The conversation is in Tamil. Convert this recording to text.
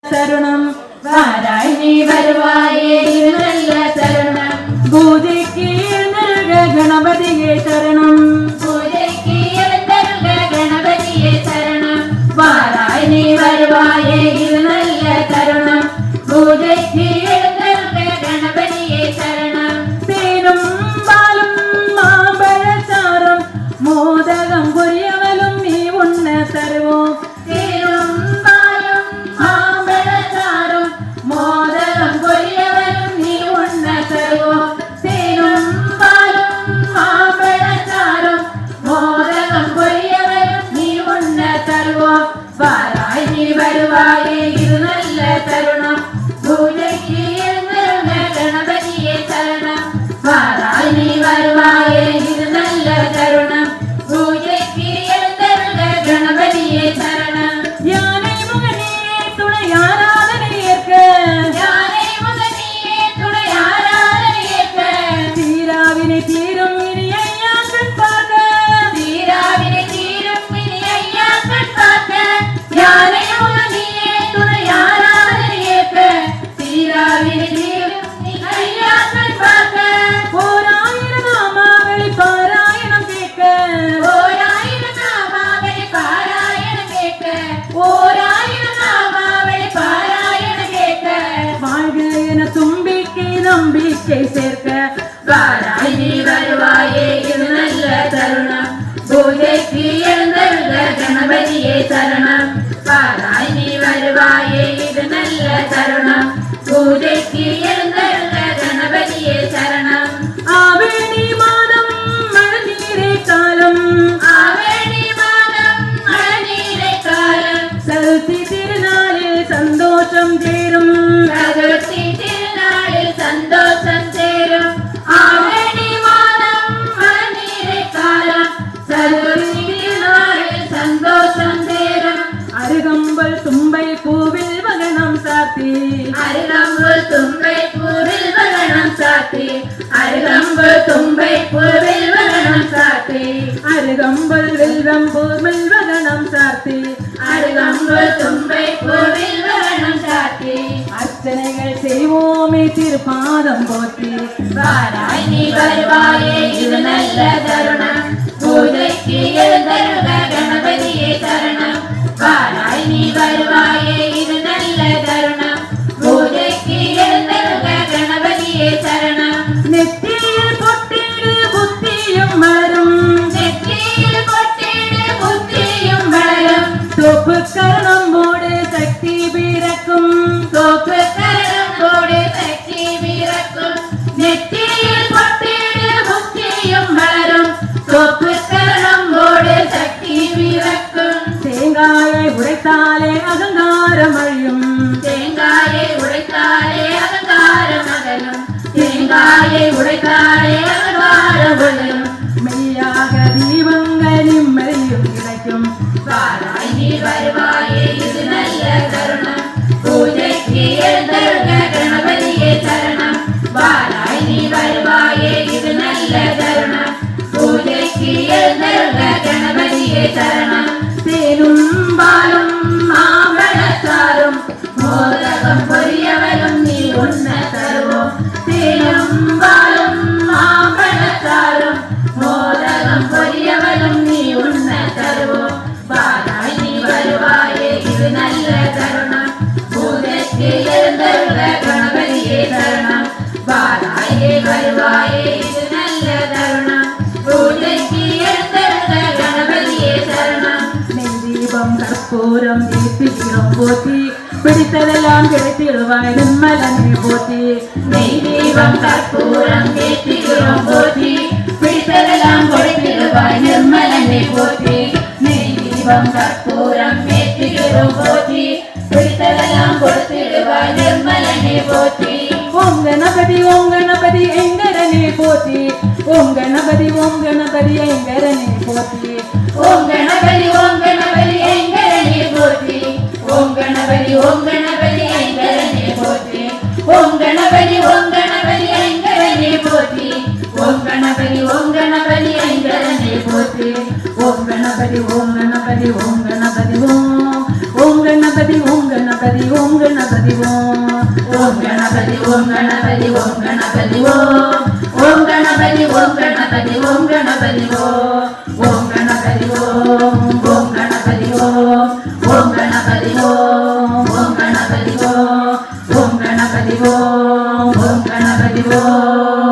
தருணம் வாராய் நீ வருவாயே நல்ல தருணம் பூஜைக்கு எழுந்தருக கணபதியே சரணம் பூஜைக்கு எழுந்தருக கணபதியே சரணம் வாராய் நீ வருவாயே இது நல்ல தருணம் பூஜைக்கு எழுந்தருக கணபதியே சரணம் தேனும் பாலும் மாம்பழச்சாரும் மோதகம் புரியவலும் நீ உண்ண தருவோம் தேனும் பாலும் மாம்பழச்சாரும் மோதகம் புரியவலும் நீ உண்ண தருவோம் தேனும் பாலும் மாம்பழச்சாரும் மோதகம் புரியவலும் நீ உண்ண தருவோம் வாராய் நீ வருவாயே இது நல்ல தருணம் பூஜைக்கு எழுந்தருக கணபதியே சரணம் வாராய் நீ வருவாயே இது நல்ல தருணம் பூஜைக்கு எழுந்தருக கணபதியே சரணம் யானை முகனியே துணை ஆராதனை ஏற்க யானை முகனியே துணை ஆராதனை ஏற்க தீராவினை தீரும் இனி ஐயா கண் பார்க்க தீராவினை தீரும் இனி ஐயா கண் பார்க்க யானை முகனியே துணை ஆராதனை ஏற்க தீராவினை தீரும் இனி ஐயா கண் பார்க்க ஓராயிரம் நாமாவளி பாராயணம் கேட்க ஓராயிரம் நாமாவளி பாராயணம் கேட்க ஓராயிரம் நாமாவளி பாராயணம் கேட்க வாழ்க என தும்பிக்கை நம்பிக்கை சேர்க்க வாராய் நீ வருவாயே இது நல்ல தருணம் பூஜைக்கு எழுந்தருக கணபதியே சரணம் வாராய் நீ வருவாயே இது நல்ல தருணம் பூஜைக்கு எழுந்தருக கணபதியே சரணம் ஆவேணி மாதம் மழநீரை காலம் ஆவேணி மாதம் மழநீரை காலம் சதுர்த்தி திருநாளில் சந்தோஷம் சேரும் சதுர்த்தி திருநாளில் சந்தோஷம் சேரும் ஆவேணி மாதம் மழநீரை காலம் சதுர்த்தி திருநாளில் சந்தோஷம் சேரும் அருகம்பல் தும்பை பூவில் வகனம் சாத்தி அருகம்பல் தும்பை பூவில் வகனம் சாத்தி அருகம்பல் தும்பை பூவில் வகனம் சாத்தி அருகம்பல் வில்வம் பூவில் வகனம் சாத்தி அருகம்பல் தும்பை பூவில் வகனம் சாத்தி அர்ச்சனைகள் செய்வோமே திருப்பாதம் போற்றி வாராய் நீ வருவாயே இது நல்ல தருணம் பூஜைக்கு எழுந்தருக கணபதியே சரணம் வாராய் நீ வருவாயே இது நல்ல தருணம் பூஜைக்கு எழுந்தருக கணபதியே சரணம் நெற்றியில் பொட்டிடு புத்தியும் வளரும் நெற்றியில் பொட்டிடு புத்தியும் வளரும் தோப்பு கரணம்போடு சக்தி பிறக்கும் தோப்பு கரணம்போடு சக்தி பிறக்கும் நெற்றியில் பொட்டிடு புத்தியும் வளரும் தோப்பு கரணம்போடு சக்தி பிறக்கும் தேங்காயை உடைத்தாலே அகங்காரம் அழியும் தேங்காயை உடைத்தாலே அகங்காரம் அகலும் தேங்காயை உடைத்தாலே அகங்காரம் அகலும் மெய்யாக தீபங்கள் நிம்மதியும் கிடைக்கும் வாராய் நீ வருவாயே இது நல்ல தருணம் பூஜைக்கு எழுந்தருக கணபதியே சரணம் வாராய் நீ வருவாயே இது நல்ல தருணம் பூஜைக்கு எழுந்தருக கணபதியே சரணம் தேனும் பாலும் மாம்பழச்சாரும் மோதகம் பொரியவலும் நீ உண்ண தருவோம் தேனும் பாலும் மாம்பழச்சாரும் மோதகம் பொரியவலும் நீ உண்ண தருவோம் வாராய் நீ வருவாயே இது நல்ல தருணம் பூஜைக்கு எழுந்தருக கணபதியே சரணம் வாராய் நீ வருவாயே இது நல்ல தருணம் பூஜைக்கு எழுந்தருக கணபதியே சரணம் தீபம் கற்பூரம் ஏற்றுகிறோம் போற்றி பிடித்ததெல்லாம் கிடைத்திடுவாய் நிம்மலனை போற்றி நெய் தீபம் கற்பூரம் ஏற்றுகிறோம் போற்றி பிடித்ததெல்லாம் கொடுத்திடுவாய் நிர்மலனை போற்றி நெய் தீபம் கற்பூரம் ஏற்றுகிறோம் போற்றி பிடித்ததெல்லாம் கொடுத்திடுவாய் நிர்மலனை போற்றி ஓம் கணபதி ஐங்கரனே போற்றி ஓம் கணபதி ஐங்கரனே போற்றி ஓம் கணபதி ஐங்கரனே போற்றி ஓம் கணபதி ஐங்கரனே போற்றி ஓம் கணபதி ஐங்கரனே போற்றி ஓம் கணபதி ஐங்கரனே போற்றி ஓம் கணபதி ஓம் கணபதி ஓம் கணபதி ஓம் கணபதி ஓம் கணபதி ஓம் கணபதி ஓம் கணபதி ஓம் கணபதி ஓம் ஓம் கணபதி ஓம் கணபதி ஓம் கணபதி ஓம் கணபதி ஓம் ஓம் கணபதி ஓம் ஓம் கணபதி ஓம் ஓம் கணபதி ஓம் ஓம் கணபதி ஓம் ஓம் கணபதி ஓம்